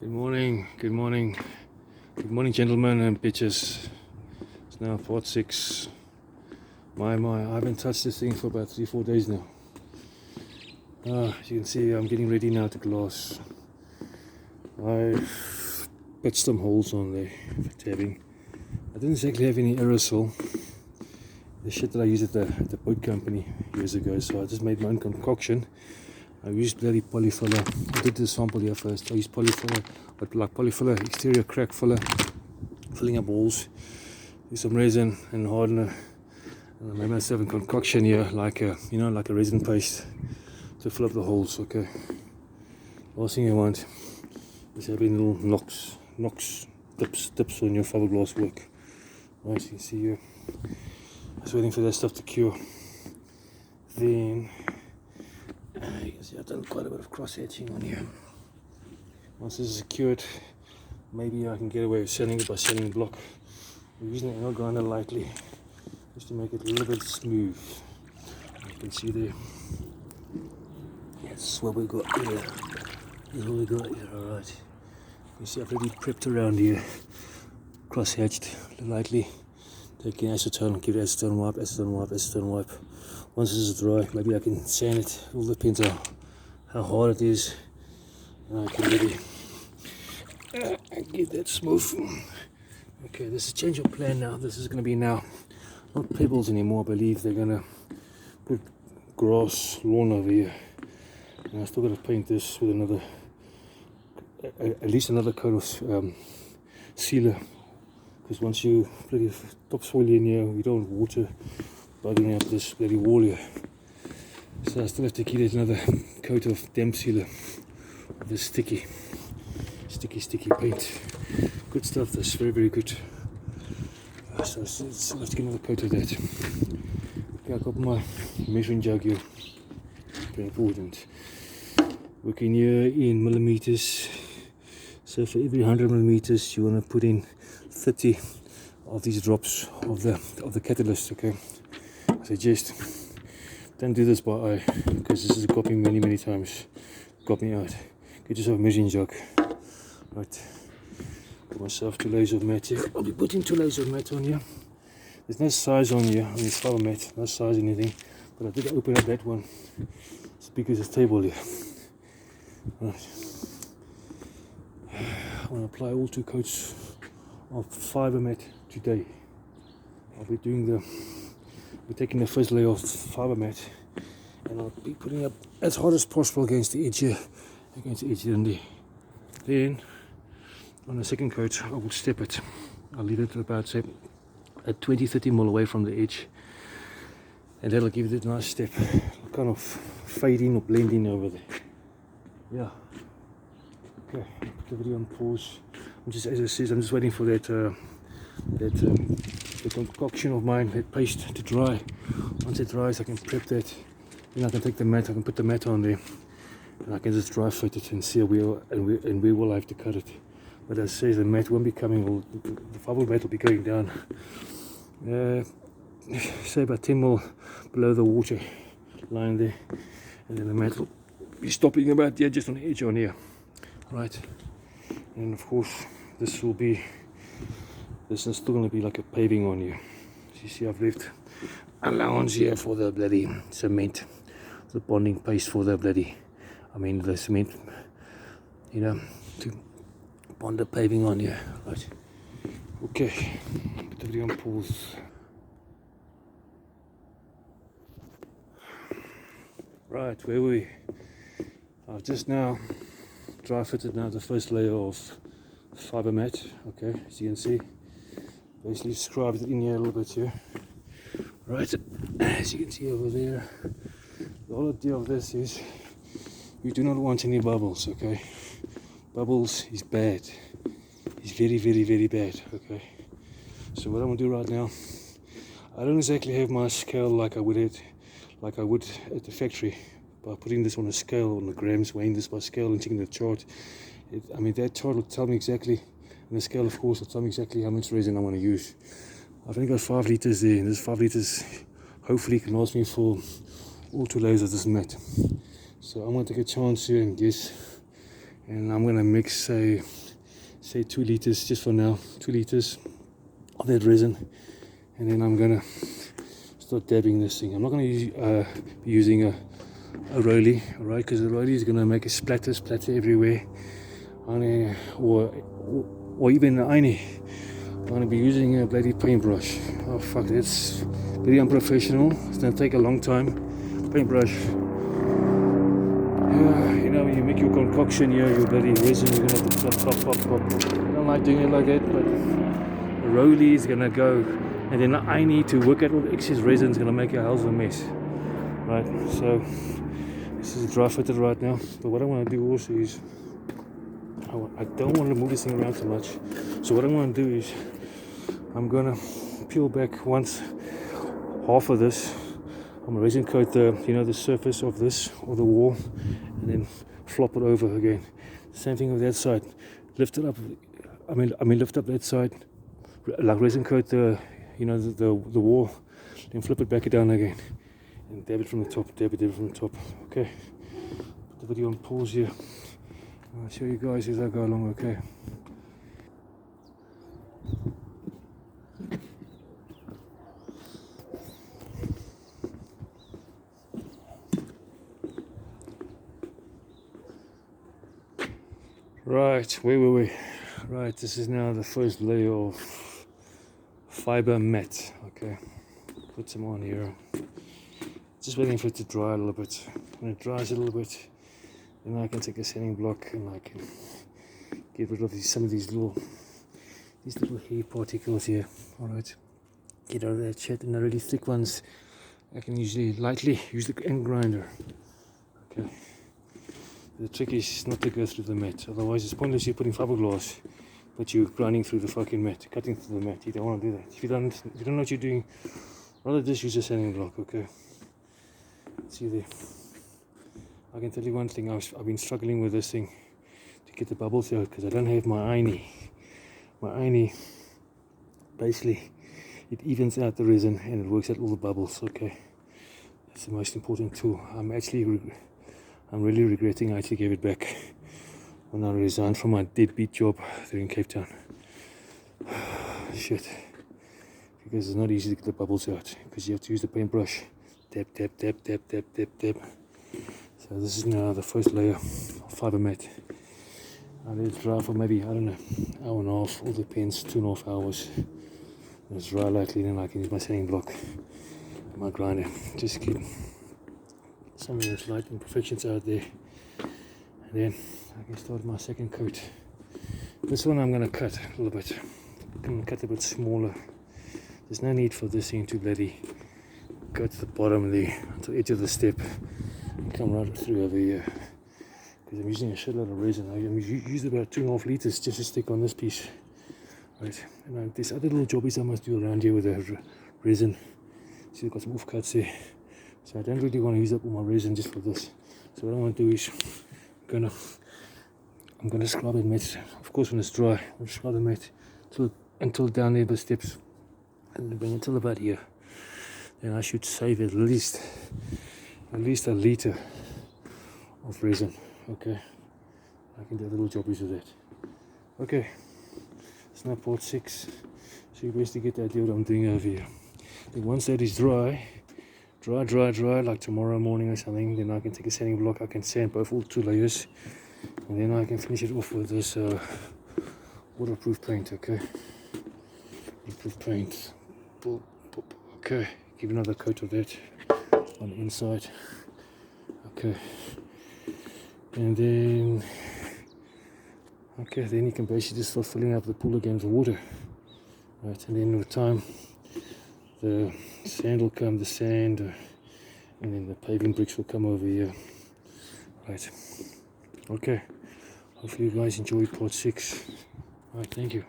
Good morning, gentlemen and bitches. It's now part 6. My, I haven't touched this thing for about 3-4 days now. As you can see, I'm getting ready now to glass. I've patched some holes on there for tabbing. I didn't exactly have any aerosol, the shit that I used at the boat company years ago, so I just made my own concoction. I used bloody polyfiller. I did the sample here first. I used polyfiller, but like polyfiller, exterior crack filler, filling up holes. Use some resin and hardener. And I made myself a concoction here, like a resin paste to fill up the holes. Okay. Last thing you want is having little knocks, dips on your fiberglass work. Right, you can see here. Just waiting for that stuff to cure. Then. You can see I've done quite a bit of cross-hatching on here. Once this is secured, maybe I can get away with selling it by selling the block. We're using the angle grinder lightly, just to make it a little bit smooth. You can see there. That's what we got here. This is what we got here, alright. You see I've already prepped around here. Cross-hatched lightly. Taking acetone, give it acetone wipe. Once this is dry, maybe I can sand it. It all depends on how hard it is. And I can really get that smooth. Okay, this is change of plan now. This is going to be now not pebbles anymore. I believe they're going to put grass lawn over here. And I still got to paint this with another, at least another coat of sealer. Because once you put your topsoil in here, we don't want water bugging up this bloody wall here. So I still have to give it another coat of damp sealer of this sticky paint. Good stuff, that's very good. So I still have to get another coat of that. Okay, I got my measuring jug here. Very important. Working here in millimeters. So for every 100 millimeters, you want to put in 30 of these drops of the catalyst. Okay. I suggest don't do this by eye, because this has got me many times. Got me out. Get yourself a measuring jug. Right. Got myself 2 layers of mat here. I'll be putting 2 layers of mat on here. There's no size on here, on this fiber mat, no size anything. But I did open up that one. It's big as a table here. Right. I want to apply all 2 coats of fiber mat today. I'll be taking the first layer of fiber mat, and I'll be putting up as hard as possible against the edge here, and there. Then on the second coat, I will step it. I'll leave it about say at 20-30 mil away from the edge, and that'll give it a nice step. It'll kind of fade in or blend in over there. Yeah. Okay, put the video on pause. As I said, I'm just waiting for the concoction of mine, that paste, to dry. Once it dries, I can prep that. Then I can take the mat, I can put the mat on there, and I can just dry fit it and see where will I have to cut it. But as I say, the mat won't be coming, the fiber mat will be going down, say about 10 mil below the water line there, and then the mat will be stopping about there, just on the edge on here. Right, and of course this is still going to be like a paving on here. So you see I've left allowance here for the bloody cement, the bonding paste for the the cement, to bond the paving on here. Right, okay, put the video on pause. Right, where were we? I've just now dry fitted now the first layer of fiber mat. Okay, as you can see, basically scribed it in here a little bit here. Right, as you can see over there, the whole idea of this is you do not want any bubbles. Okay, bubbles is bad. It's very bad. Okay, so what I'm gonna do right now, I don't exactly have my scale like I would at the factory, by putting this on a scale, on the grams, weighing this by scale and taking the chart. That chart will tell me exactly, and the scale of course will tell me exactly how much resin I want to use. I've only got 5 litres there, and this 5 litres hopefully can last me for all 2 layers of this mat. So I'm going to take a chance here and guess and I'm gonna mix say 2 liters just for now, 2 liters of that resin, and then I'm gonna start dabbing this thing. I'm not gonna be using a realy, alright, because the realy is gonna make a splatter everywhere, or even an iron. I'm gonna be using a bloody paintbrush. Oh fuck, that's very unprofessional. It's gonna take a long time. Paintbrush. You know, when you make your concoction here, your bloody resin, you're gonna have to pop. I don't like doing it like that, but the realy is gonna go, and then I need to work out all the excess resin. Is gonna make a hell of a mess, right? So this is dry fitted right now, but what I want to do also is I don't want to move this thing around too much. So what I'm going to do is I'm going to peel back once half of this. I'm going to resin coat the surface of this or the wall, and then flop it over again. Same thing with that side. Lift it up. I mean lift up that side, like resin coat the wall, then flip it back down again, and dab it from the top. Dab it from the top. Okay. Put the video on pause here. I'll show you guys as I go along, okay? Right, where were we? Right, this is now the first layer of fiber mat, okay? Put some on here. Just waiting for it to dry a little bit. When it dries a little bit, then I can take a sanding block and I can get rid of some of these little hair particles here. Alright, get out of that shit. And the really thick ones I can usually lightly use the end grinder. Okay, the trick is not to go through the mat, otherwise it's pointless you putting fiberglass but you're grinding through the fucking mat, cutting through the mat. You don't want to do that. If you don't know what you're doing, rather just use a sanding block. Okay, see there. I can tell you one thing, I've been struggling with this thing to get the bubbles out because I don't have my iron. My iron, basically, it evens out the resin and it works out all the bubbles. Okay, that's the most important tool. I'm really regretting I actually gave it back when I resigned from my deadbeat job there in Cape Town. Shit, because it's not easy to get the bubbles out because you have to use the paintbrush. Dab. So this is now the first layer of fiber mat. I let it dry for maybe, I don't know, hour and a half, all depends, 2.5 hours. When it's dry lightly, then I can use my sanding block and my grinder. Just get some of those slight imperfections out there. And then I can start my second coat. This one I'm going to cut a little bit. I'm going to cut a bit smaller. There's no need for this thing to bloody go to the bottom there, to the edge of the step. Come right through over here because I'm using a shitload of resin. I used about 2.5 liters just to stick on this piece, right? And there's other little jobbies I must do around here with the resin. See, I've got some offcuts there, so I don't really want to use up all my resin just for this. So what I want to do is I'm gonna scrub the mat. Of course, when it's dry, I'll scrub the mat until down there the steps, and bring it till about here. Then I should save at least a liter of resin. Okay, I can do a little jobbies with that. Okay, it's now part 6, so you basically get the idea what I'm doing over here. Then once that is dry, like tomorrow morning or something, then I can take a sanding block, I can sand both all 2 layers, and then I can finish it off with this waterproof paint. Okay, waterproof paint. Okay, give another coat of that on the inside. Okay, and then you can basically just start filling up the pool again with water, right? And then with time the sand will come, and then the paving bricks will come over here, right? Okay, hopefully you guys enjoyed part 6. Alright, thank you.